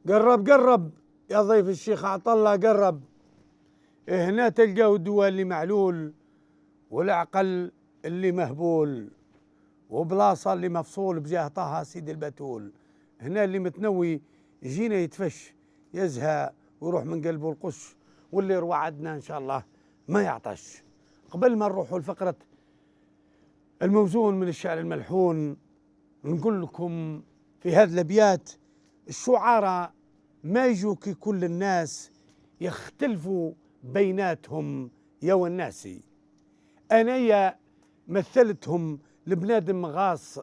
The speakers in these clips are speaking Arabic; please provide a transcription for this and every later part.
قرب قرب يا ضيف الشيخ عطلة قرب. هنا تلقاه الدواء اللي معلول والعقل اللي مهبول وبلاصة اللي مفصول بجاه طه سيد البتول. هنا اللي متنوي يجينا يتفش يزهى ويروح من قلبه القش، واللي وعدنا ان شاء الله ما يعطش. قبل ما نروحوا لفقرة الموزون من الشعر الملحون نقول لكم في هذه الابيات الشعراء ما يجوا كي كل الناس يختلفوا بيناتهم يا والناسي. أنايا مثلتهم لبنادم غاص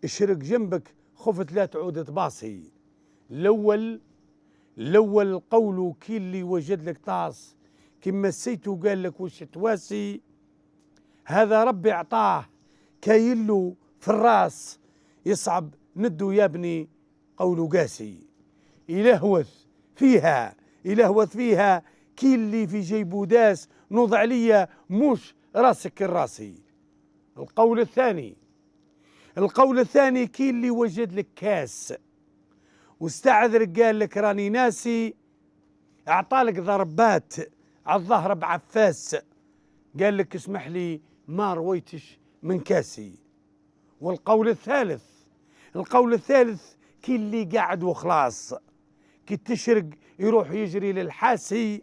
اشرق جنبك خفت لا تعود تباصي. الأول قوله كي اللي وجد لك طاس كي مسيته قال لك وش تواسي. هذا ربي اعطاه كايله في الراس يصعب ندو يا ابني قوله قاسي. يلهوث فيها كي اللي في جيبه داس نوضع ليا مش راسك الراسي. القول الثاني كي اللي وجد لك كاس واستعذر قال لك راني ناسي. اعطالك ضربات على الظهر بعفاس قال لك اسمح لي ما رويتش من كاسي. والقول الثالث كي اللي قاعد وخلاص كي تشرق يروح يجري للحاسي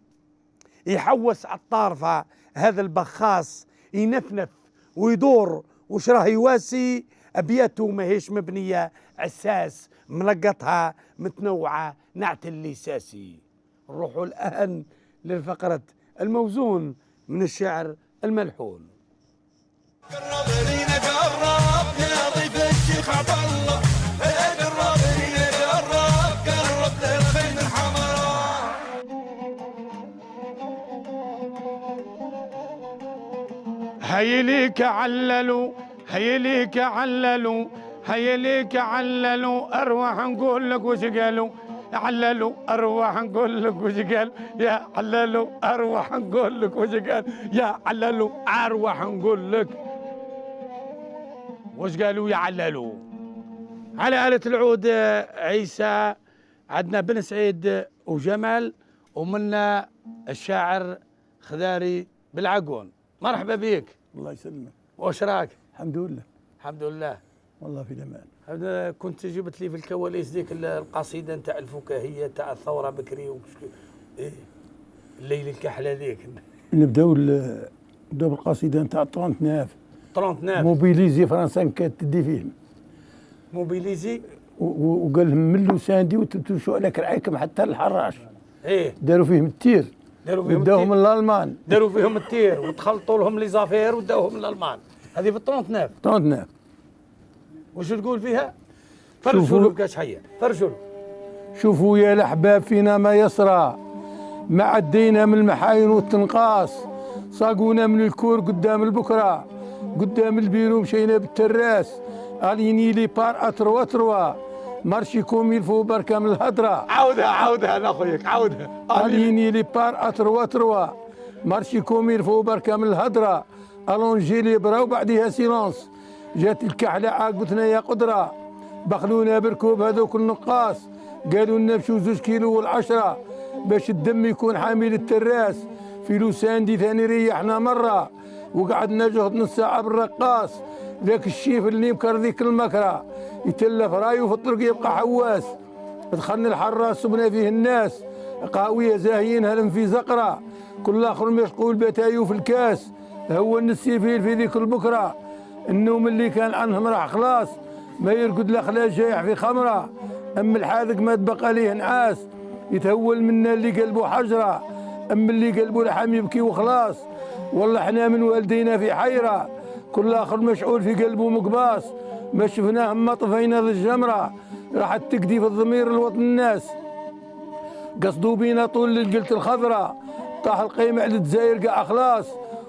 يحوس على الطارفة هذا البخاص ينفنف ويدور وش راه يواسي. أبياته ماهيش مبنية أساس ملقطها متنوعة نعت اللي ساسي. نروحوا الآن للفقرة الموزون من الشعر الملحون. قرب لينا قرب يا ضيف الشيخ عطلة، قرب لينا قرب للخيم الحمراء. هيليك عللوا أروح نقول لك وش قالوا. عللوا أروح نقول لك وش قال يا عللوا أروح نقول لك وش قال يا عللوا أروح نقول لك وش قالوا يا عللوا. على آلة العود عيسى، عندنا بن سعيد وجمال، ومنا الشاعر خذاري بالعقون. مرحبا بيك. الله يسلمك. واش راك؟ الحمد لله. الحمد لله والله في الامان. هذا كنت جبت لي في الكواليس ديك القصيده نتاع الفكاهيه تاع الثوره بكري إيه الليل الكحله ذيك. نبداو بالقصيده نتاع 39 موبيليزي فرنسا كانت تدي فيهم. موبيليزي وقال لهم ملوا ساندي وتمشوا على كرعيكم حتى الحراش. ايه داروا فيهم التير، وداوهم الالمان، داروا فيهم التير وتخلطوا لهم لي زافير وداوهم الالمان. هذه في 39. وش تقول فيها؟ فرشوا له بكاش حيه، فرشوا له. شوفوا يا الاحباب فينا ما يسرى، ما عدينا من المحاين والتنقاص، صاقونا من الكور قدام البكره، قدام البيرو مشينا بالتراس، اليني لي بار اتروا مارشي كوم يلفو بركه من الهضره. عاودها انا اخوياك عاودها. اليني لي بار اتروا مارشي كوم يلفو بركه من الهضره. الونجي لي برا وبعديها سيلونس، جات الكحله عاقبتنا يا قدره، بخلونا بركوب هذوك النقاص، قالوا لنا مشوا 2 كيلو والعشرة باش الدم يكون حامل التراس. في لوساندي ثاني ريحنا مره وقعدنا جهد نص ساعه بالرقاص. ذاك الشيف اللي مكر ذيك المكره يتلف رايه في الطرق يبقى حواس. دخلنا الحراس سبنا فيه الناس قهويه زاهيين هلم في زقره، كل اخر مشغول بتايو في الكاس. هو النسيفيل في ذيك البكره النوم اللي كان عنهم راح خلاص، ما يرقد الاخلاق جايح في خمره. اما الحاذق ما تبقى ليه نعاس، يتهول منا اللي قلبه حجره، اما اللي قلبه لحم يبكي وخلاص. والله احنا من والدينا في حيره، كل اخر مشعول في قلبه مقباص. ما شفناهم ما طفينا ذي الجمره، راحت تكدي في الضمير الوطن الناس. قصدوا بينا طول القلت الخضراء، طاح القيم على الجزائر قاع خلاص.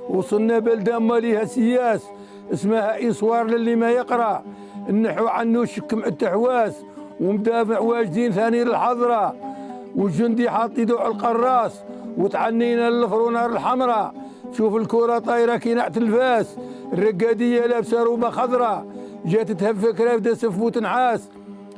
وصلنا بلده ماليها سياس اسمها إصوار للي ما يقرأ، النحو عنه شك معد حواس، ومدافع واجدين ثاني للحضرة، والجندي حاط يدو على القراص، وتعنينا الفرونار الحمراء. شوف الكرة طايرة كي نعت الفاس، الرقادية لابسة روبة خضراء، جات تهفك رافدة سفوت نحاس.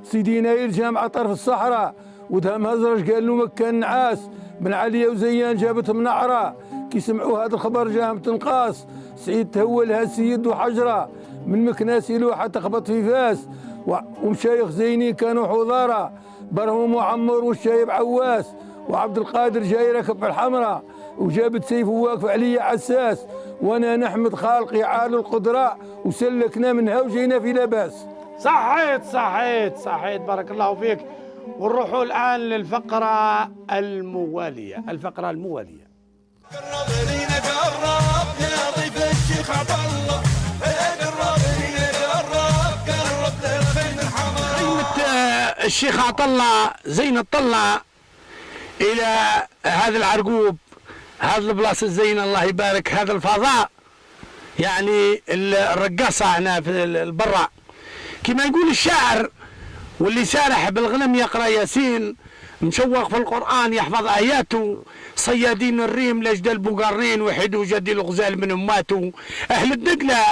سيدي نايل جامعة طرف الصحراء، وذا مهزرج قال له مكان نعاس بن عليا وزيان جابتهم نعرة كي سمعوا هذا الخبر جاهم تنقاص سعيد تهولها السيد وحجرة من مكناسي لوحة تخبط في فاس ومشايخ زينين كانوا حضارة برهم وعمر والشايب عواس وعبد القادر جاي راكب على الحمراء وجابت سيف واقف علي عساس وانا نحمد خالقي عالي القدرة وسلكنا منها وجينا في لباس. صحيت بارك الله فيك. ونروحوا الآن للفقرة الموالية. قرب لينا قرب يا ضيف الشيخ عطله، قرب لينا قرب للخيم الحمراء. خيمة الشيخ عطله زين الطلة إلى هذا العرقوب، هذا البلاصة الزينة الله يبارك، هذا الفضاء يعني الرقاصة هنا في البراء كما يقول الشاعر، واللي سارح بالغنم يقرأ ياسين، مشوق في القرآن يحفظ آياته، صيادين الريم لجد البقرنين وحدوا جدي الغزال من أماته، أهل الدقلة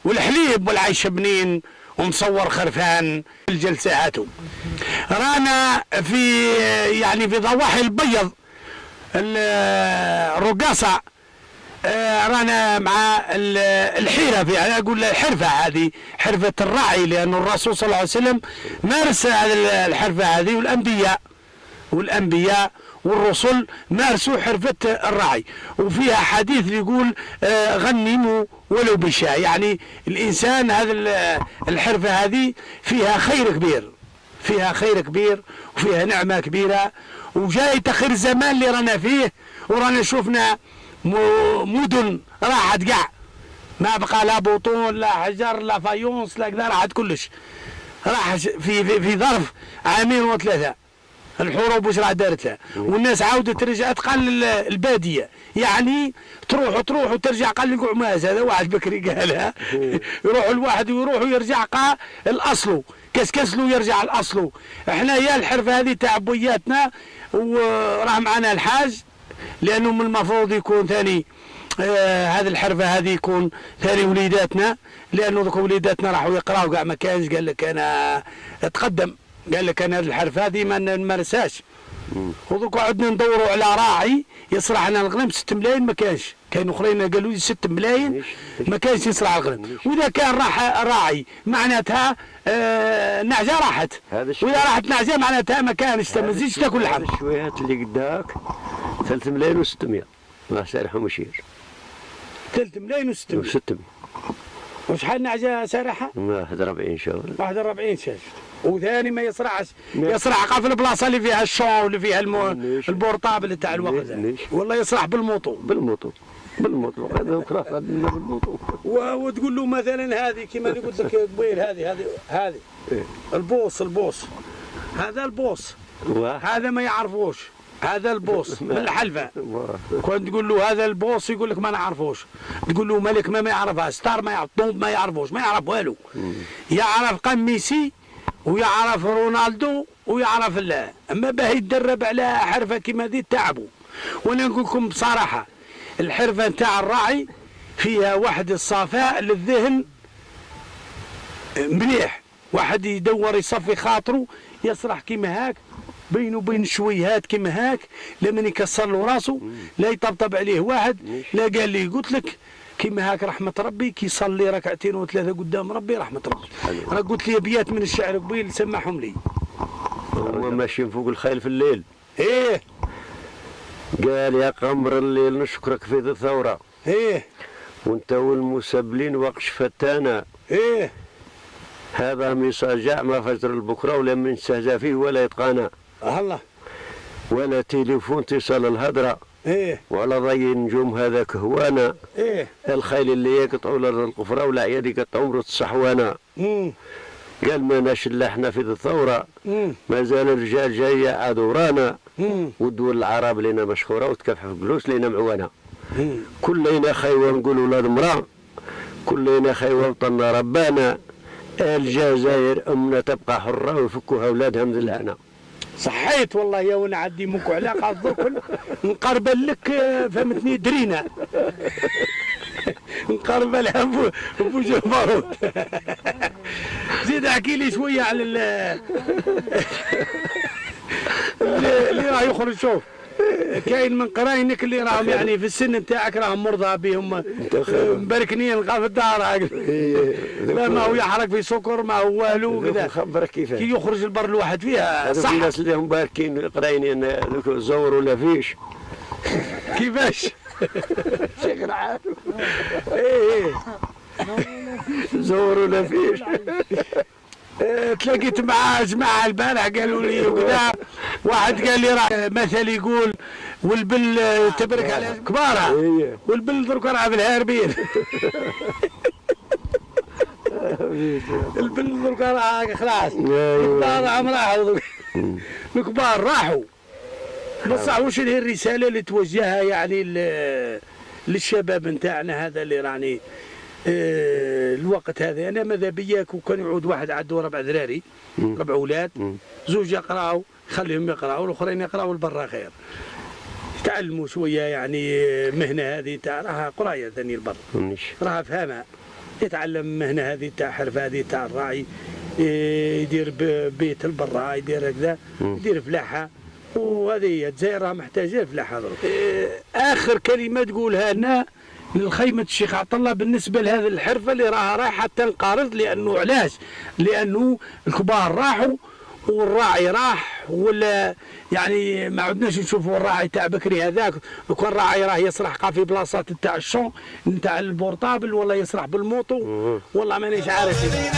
والحليب والعيش بنين ومصور خرفان الجلساته. رانا في يعني في ضواحي البيض الرقاصة، رانا مع الحرف، يعني اقول الحرفه هذه حرفه الراعي، لأن الرسول صلى الله عليه وسلم مارس الحرفه هذه، والانبياء والرسل مارسوا حرفه الراعي، وفيها حديث يقول غنموا ولو بشاء، يعني الانسان هذا الحرفه هذه فيها خير كبير وفيها نعمه كبيره، وجاي تخير الزمان اللي رانا فيه، ورانا شفنا مدن راحت قاع، ما بقى لا بطون لا حجر لا فايونس لا كذا، راحت كلش، راح في ظرف عامين وثلاثه الحروب وش راح دارتها، والناس عاودت رجعت قال الباديه، يعني تروح وترجع قال لك عماز، هذا واحد بكري قالها يروح الواحد ويروح ويرجع قال الاصله كسكسلو يرجع الاصله. احنا يا الحرفه هذه تاع بوياتنا، وراه معنا الحاج لانه من المفروض يكون ثاني هذه الحرفه هذه يكون ثاني وليداتنا، لانه ذوك وليداتنا راحوا يقراوا كاع ما كانش، قال لك انا اتقدم، قال لك انا هذه الحرفه هذه ما نمارسهاش، وذوك قعدنا ندوروا على راعي يصرع لنا الغنم 6 ملايين ما كانش، كانوا اخرين قالوا لي 6 ملايين ما كانش يصرع الغنم، واذا كان راح راعي معناتها نعجه راحت، واذا راحت نعجه معناتها ما كانش ما تزيدش تاكل لحم. الشويات اللي قداك 3 ملايين و600 ما سارح ومشير. 3 ملايين و600 وشحال نعجه سارحه؟ 41 شهر. 41 شهر. وثاني ما يصرعش، يصرع قا في البلاصه اللي فيها الشون واللي فيها البورطابل تاع الوقت، والله يصرع بالموطو هذا كراف بالموطو. وتقول له مثلا هذه كما اللي قلت لك قبيل، هذه البوص هذا البوص، هذا ما يعرفوش، هذا البوص من الحلفه، كنت تقول له هذا البوص يقول لك ما نعرفوش، تقول له ملك ما يعرفها، ستار ما يعرف، طوب ما يعرفوش، ما يعرف والو، يعرف قميسي ويعرف رونالدو ويعرف الله، اما باه يتدرب على حرفه كيما ذي تعبوا. وانا نقول لكم بصراحه الحرفه نتاع الراعي فيها واحد الصفاء للذهن مليح، واحد يدور يصفي خاطره، يسرح كيما هاك بينه وبين شويهات كيما هاك، لمن يكسر له راسه لا يطبطب عليه واحد، لا قال لي قلت لك كيما هاك رحمة ربي كي يصلي ركعتين وثلاثة قدام ربي رحمة ربي. أنا قلت لي أبيات من الشعر قبيل سمعهم لي. هما ماشيين فوق الخيل في الليل. إيه. قال يا قمر الليل نشكرك في ذي الثورة. إيه. وأنت والمسبلين وقش فتانا. إيه. هذا مصاجع ما فجر البكرة ولا من استهزأ فيه ولا يتقانا. الله. ولا تليفون اتصال الهدرة. إيه. وعلى ضي نجوم هذا كهوانا. إيه. الخيل اللي يقطعوا للقفرة ولا عيال يقطعوا مرة الصحوانة. قال ما نشل احنا في الثورة. ما زال الرجال جاية عادورانا. والدول العرب لنا مشهورة وتكافح في فلوس لنا معوانا. كلنا خيوة نقول ولاد امرأة. كلنا خيوة وطننا ربانا. الجزائر أمنا تبقى حرة ويفكوها أولادها من الهنا. صحيت والله يا ونعدي منكم علاقة الضركن نقربل لك فهمتني درينا نقربلها ابو جبروت. زيد احكي لي شوية على راه يخرج شوف كاين من قراينك اللي راهم يعني في السن نتاعك راهم مرضى بهم مبركنين نلقى في الدار لا ما هو يحرق في سكر ما هو والو كذا نخبرك كيفاش كي يخرج البر الواحد فيها صح الناس اللي هم باركين قراينين ذوك زور ولا فيش كيفاش شكرا عارف ايه زور ولا فيش تلاقيت مع جماعه البارح قالوا لي وكذا واحد قال لي راه مثل يقول والبل تبرك على كباره والبل درك راه في الهاربين البل درك راه خلاص الكبار راهم راحوا الكبار راحوا بصح واش هي الرساله اللي توجهها يعني للشباب نتاعنا هذا اللي راني الوقت هذا انا ماذا بيا كان يعود واحد عنده 4 ذراري 4 اولاد زوج يقراوا خليهم يقراوا والاخرين يقراوا البرا خير يتعلموا شويه يعني مهنه هذه تاع راها قرايه ثاني البر راها فهمها يتعلم مهنه هذه تاع حرفه هذه تاع الراعي يدير بيت البرا يدير هكذا يدير فلاحه وهذه هي الجزائر راه محتاجه فلاحه اخر كلمه تقولها لنا للخيمة الشيخ عطله بالنسبة لهذه الحرفة اللي راها رايحة تنقرض لأنه علاش؟ لأنه الكبار راحوا والراعي راح ولا يعني ما عدناش نشوفوا الراعي تاع بكري هذاك وكان راعي راه يسرح قا في بلاصات تاع الشون نتاع البورطابل ولا يسرح بالموطو والله مانيش عارف.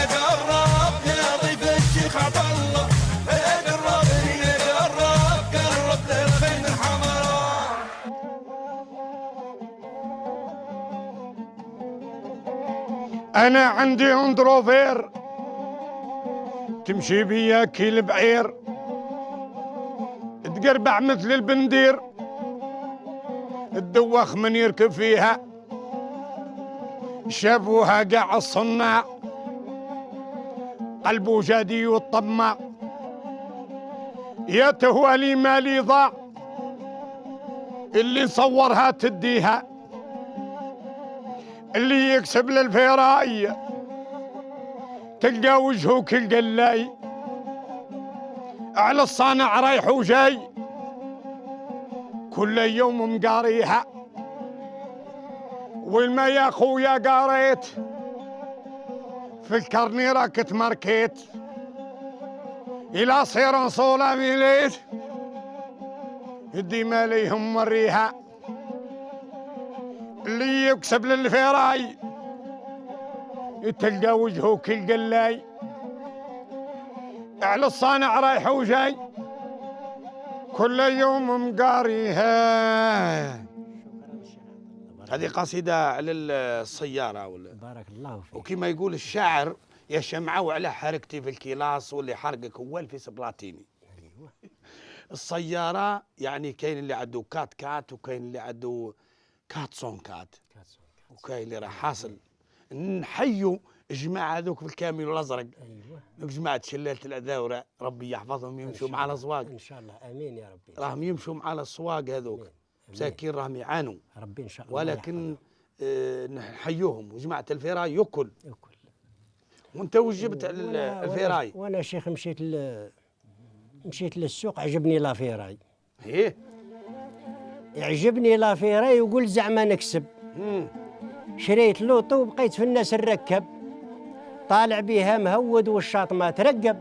أنا عندي اندروفير تمشي بيا كيل بعير تقربع مثل البندير الدوخ من يركب فيها شافوها قاع الصناع قلبه جادي والطماع يا تهوالي مالي ضاع اللي صورها تديها اللي يكسب للفراي تلقى وجهه كالقلاي على الصانع رايح وجاي كل يوم مقاريها والما يا خويا قاريت في الكرنيرة كنت ماركيت إلى صير صولا ميليت ديما ليهم مريها اللي يكسب للفراي تلقى وجهه كالقلاي على الصانع رايح وجاي كل يوم مقاريها. هذه قصيدة على السيارة ولا بارك الله فيك. وكما يقول الشاعر يا شمعة وعلى حركتي في الكلاس واللي حرقك هو الفيس بلاتيني. السيارة يعني كاين اللي عنده كات كات وكاين اللي عنده كاتسون كات وكاين اللي راه حاصل نحيوا الجماعة هذوك في الكامل الأزرق. أيوة. جماعة شلالة الأذاورة ربي يحفظهم يمشوا مع الأسواق إن شاء الله آمين يا ربي. راهم يمشوا مع الأسواق هذوك مساكين راهم يعانوا ربي إن شاء الله ولكن نحيوهم وجماعة الفراي يأكل وأنت وجبت على الفراي. وأنا شيخ مشيت للسوق عجبني لافيراي. إيه يعجبني لافيراي وقلت زعما نكسب. شريت لوطو وبقيت في الناس نركب طالع بها مهود والشاط ما ترقب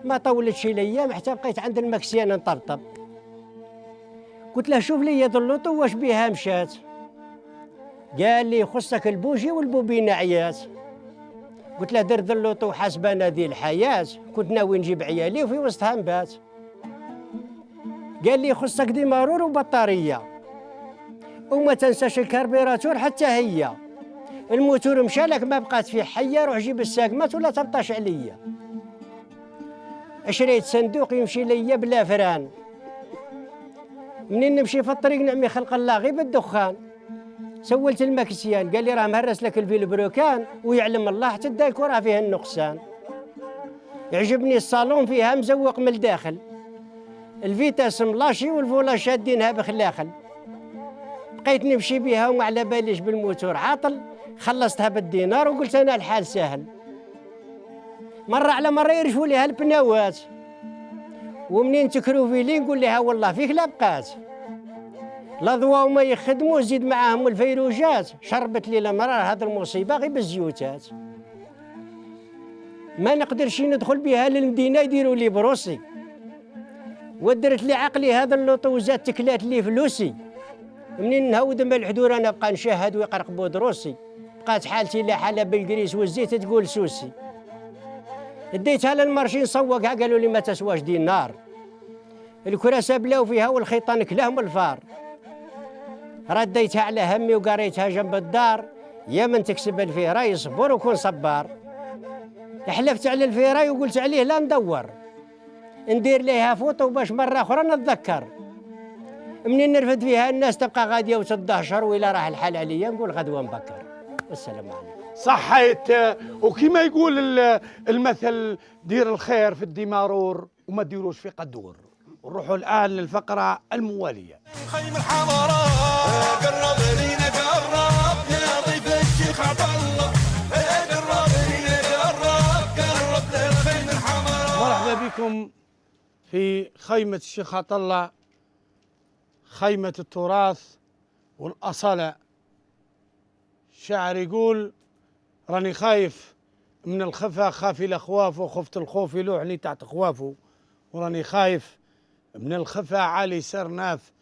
ما طولتش الايام حتى بقيت عند المكسيان نطرطب. قلت له شوف لي يد اللوطو واش بها مشات. قال لي خصك البوجي والبوبينه عيات. قلت له درت اللوطو حسبنا ذي الحياه كنت ناوي نجيب عيالي وفي وسطها نبات. قال لي خصك دي مارور وبطاريه وما تنساش الكربيراتور حتى هي الموتور مشى لك ما بقات فيه حيه روح جيب الساقمات ولا تبطش عليا. شريت صندوق يمشي ليا بلا فران منين نمشي في الطريق نعمي خلق الله غير بالدخان. سولت المكسيان قال لي راه مهرس لك الفيل بروكان ويعلم الله حتى الدايكو راه فيه النقصان. يعجبني الصالون فيها مزوق من الداخل الفيتاس ملاشي والفولا شادينها بخلاخل. بقيت نمشي بها وما على باليش بالموتور عاطل خلصتها بالدينار وقلت انا الحال سهل. مرة على مرة يرشفوا ليها البناوات ومنين تكرو في لي نقول لها والله فيك لا بقات لا ضوا وما يخدموا زيد معاهم الفيروجات شربت لي المرار هذه المصيبه غير بالزيوتات ما نقدرش ندخل بها للمدينه يديروا لي بروسي ودرت لي عقلي هذا اللوطوزات تكلات لي فلوسي منين نهود مع الحدور انا بقى نشاهد ويقرقبوا دروسي بقات حالتي لا حاله بالكريس والزيت تقول سوسي ديتها للمارشي نسوقها قالوا لي ما تسواش دينار الكراسه بلاو فيها والخيطان كلاهم الفار رديتها على همي وقريتها جنب الدار يا من تكسب الفيرا يصبر وكون صبار حلفت على الفيرا وقلت عليه لا ندور ندير ليها فوطو باش مرة أخرى نتذكر منين نرفد فيها الناس تبقى غادية وتدهشر وإلا راح الحال عليا نقول غدوة نبكر والسلام عليكم صحيت. وكما يقول المثل دير الخير في الدمارور وما ديروش في قدور. ونروحوا الآن للفقرة الموالية. خيم الحمراء قرب لينا قرب يا ضيف الشيخ عبد الله قرب لينا قرب للخيم الحمراء. مرحبا بكم في خيمة الشيخ عطلة، خيمة التراث والأصالة. الشاعر يقول راني خايف من الخفا خافي الأخواف وخفت الخوف يلوحني تحت خوافه، وراني خايف من الخفا عالي سرناف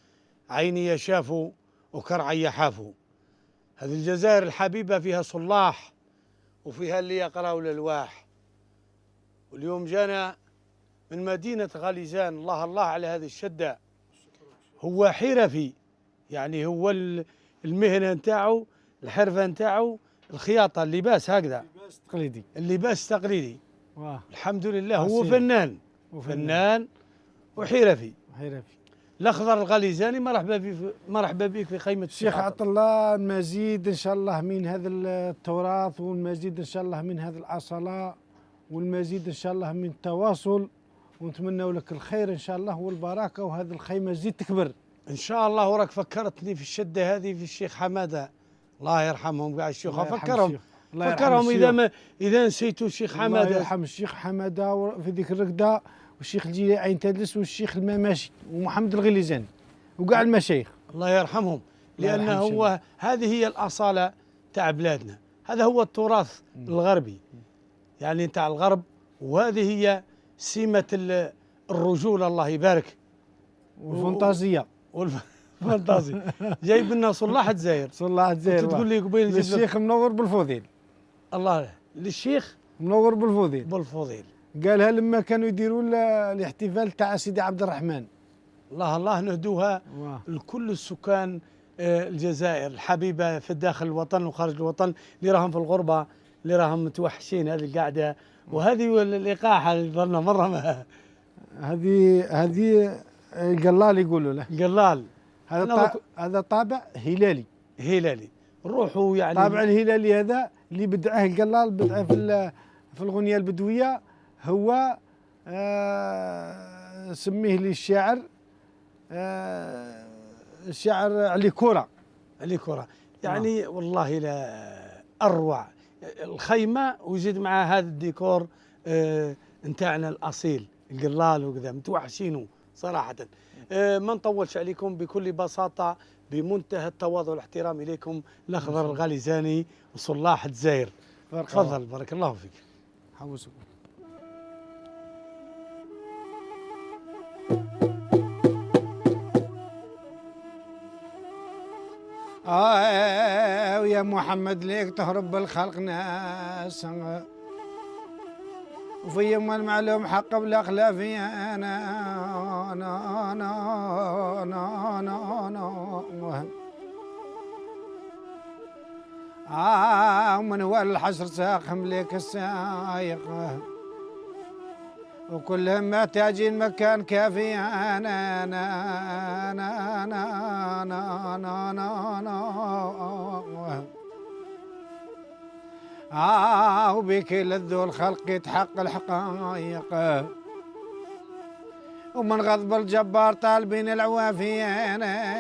عيني يشافوا وكرعي يحافوا. هذه الجزائر الحبيبة فيها صلاح وفيها اللي يقرأوا الألواح. واليوم جانا من مدينة غاليزان، الله الله على هذه الشدة. هو حرفي، يعني هو المهنة نتاعو الحرفة نتاعو الخياطة، اللباس هكذا تقليدي، اللباس التقليدي. الحمد لله هو أصيل. فنان وحرفي. حرفي. الأخضر الغاليزاني مرحبا بك في خيمة الشيخ عطلة. المزيد إن شاء الله من هذا التراث، والمزيد إن شاء الله من هذه الأصالة، والمزيد إن شاء الله من التواصل، ونتمنى لك الخير إن شاء الله والبركة، وهذه الخيمة تزيد تكبر إن شاء الله. وراك فكرتني في الشدة هذه في الشيخ حمادة الله يرحمهم كاع الشيوخ. فكرهم إذا نسيتوا الشيخ حمادة. الله يرحم الشيخ حمادة في ذيك الرقدة، والشيخ الجيلي عين تدلس، والشيخ المماشي، ومحمد الغليزاني، وكاع المشايخ الله يرحمهم. لأنه هو هذه هي الأصالة تاع بلادنا، هذا هو التراث الغربي يعني تاع الغرب، وهذه هي سمة الرجولة الله يبارك. والفانتازية والفانتازي جايب لنا صلاح الجزائر. صلاح الجزائر تقول لي قبيل الشيخ منور بالفضيل. الله للشيخ منور بالفضيل قالها لما كانوا يديروا الاحتفال تاع سيدي عبد الرحمن. الله نهدوها لكل السكان الجزائر الحبيبة في داخل الوطن وخارج الوطن، اللي راهم في الغربة، اللي راهم متوحشين هذه القعدة وهذه الإيقاحة اللي ظلنا مرة ما هذه قلال يقولوا له. قلال هذا طابع هلالي. روحوا يعني طابع الهلالي هذا اللي بدعه القلال، بدعه في الغنية البدوية. هو سميه لي الشاعر علي كورة يعني والله لا أروع الخيمة، ويزيد مع هذا الديكور نتاعنا الأصيل القلال وكذا، متوحشينه صراحة. ما نطولش عليكم، بكل بساطة بمنتهى التواضع والاحترام إليكم الأخضر الغاليزاني وصلاح الجزائر. تفضل بارك الله فيك. حوسكم. ويا محمد ليك تهرب بالخلق ناس، وفي يوم المعلوم حق بالاخلاف انا انا انا انا انا ومن هو الحشر ساقهم ليك السايق، وكل ما تاجي المكان كافي انا انا انا انا انا انا انا وبك لذو الخلق يتحقق الحقائق، ومن غضب الجبار طالبين العوافي انا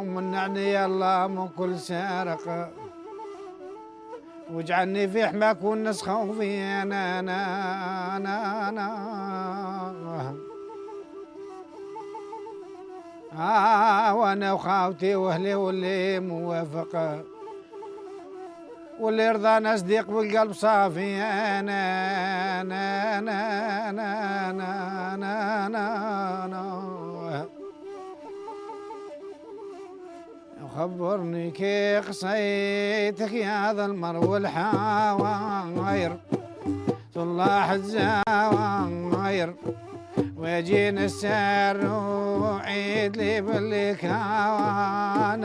ومنعني يا الله من كل سارق، واجعلني في حماك والناس خوفي أنا وانا وخاوتي واهلي واللي موافق واللي يرضى صديق بالقلب صافي أنا خبرني كي قصيتك يا ذا المر والحواير صلاح الزواير ويجين السر وعيد لي باللي كان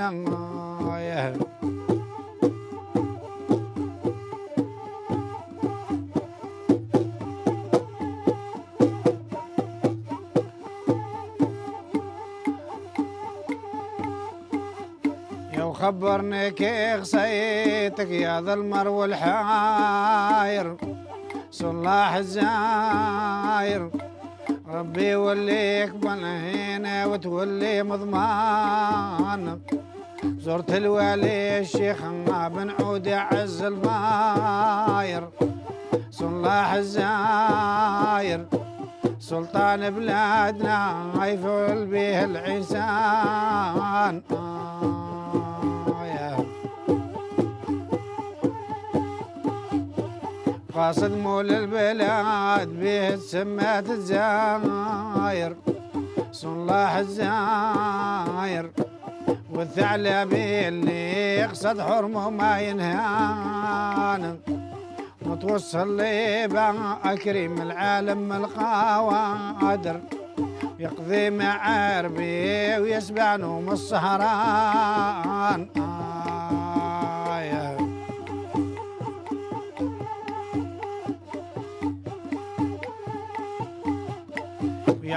خبرني كي قصيتك يا ذا المر والحاير صلاح الزاير ربي يوليك بالهنا وتولي مضمان زرت الوالي الشيخ بن عود عز الباير صلاح الزاير سلطان بلادنا يفل به العيسان قاصد مول البلاد به سمات الزاير صلاح الزاير والثعلبي اللي يقصد حرمه ما ينهان متوصل لي كريم العالم القوادر يقضي معاربي ويسبع نوم السهران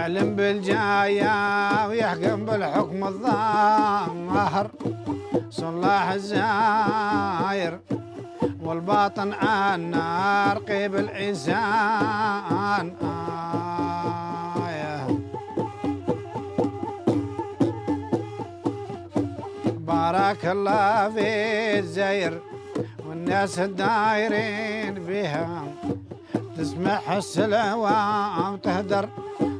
يعلم بالجاية ويحكم بالحكم الظاهر صلاح الزاير والباطن عنا رقيب الإنسان بارك الله في الزاير والناس الدايرين بها تسمح السلوى وتهدر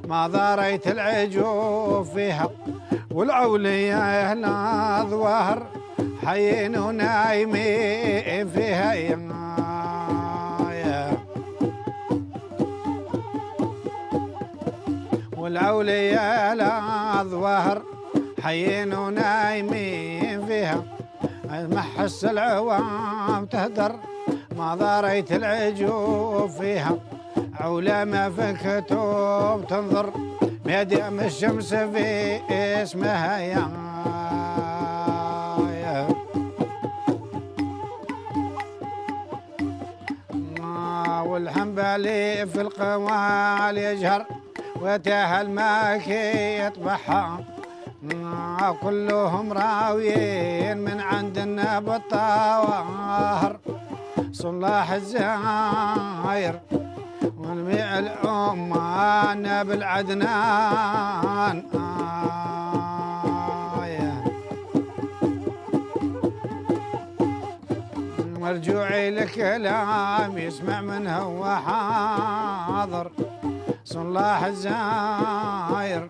ما ضاريت العجوف فيها والأولياء أهل ظواهر حيين ونايمين فيها والأولياء أهل ظواهر حيين ونايمين فيها محس العوام تهدر ما ضاريت العجوف فيها علماء في الكتب تنظر ميدام الشمس في اسمها يا والحنبلي في القوال يجهر وتاهل ماكي يطبحها كلهم راويين من عند النبي الطواهر صلاح الزاير والميع الأمان بالعدنان مرجوعي لكلام يسمع من هو حاضر صلاح الزاير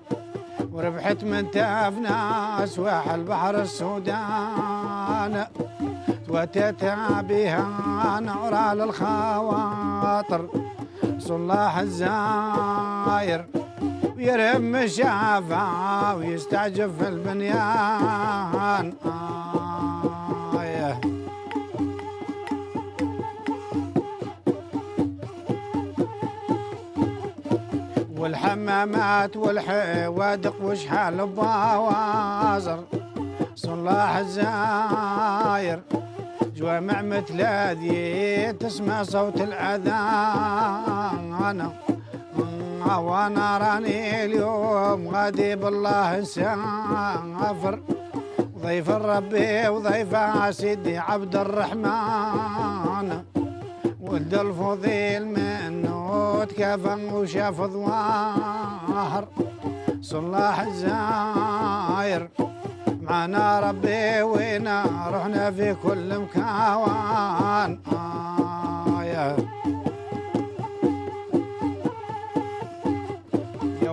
وربحت من تافنا سواح البحر السودان توتيتها بها نعرى للخواطر صلاح الزاير ويرم الشافع ويستعجب في البنيان والحمامات والحوادق وشحال الضوازر صلاح الزاير جوامع متلاذي تسمع صوت الأذان وانا راني اليوم غادي بالله نسافر ضيف الربي وضيف سيدي عبد الرحمن ولد الفضيل منه تكافى وشاف ظواهر صلاح الزاير معنا ربي وينا رحنا في كل مكان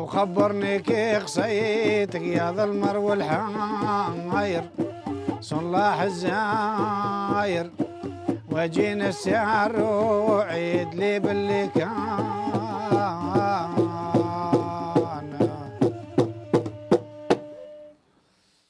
وخبرني كي خصيتك يا ذا المر والحاير صلاح الزاير وجينا السعر وعيد لي باللي كان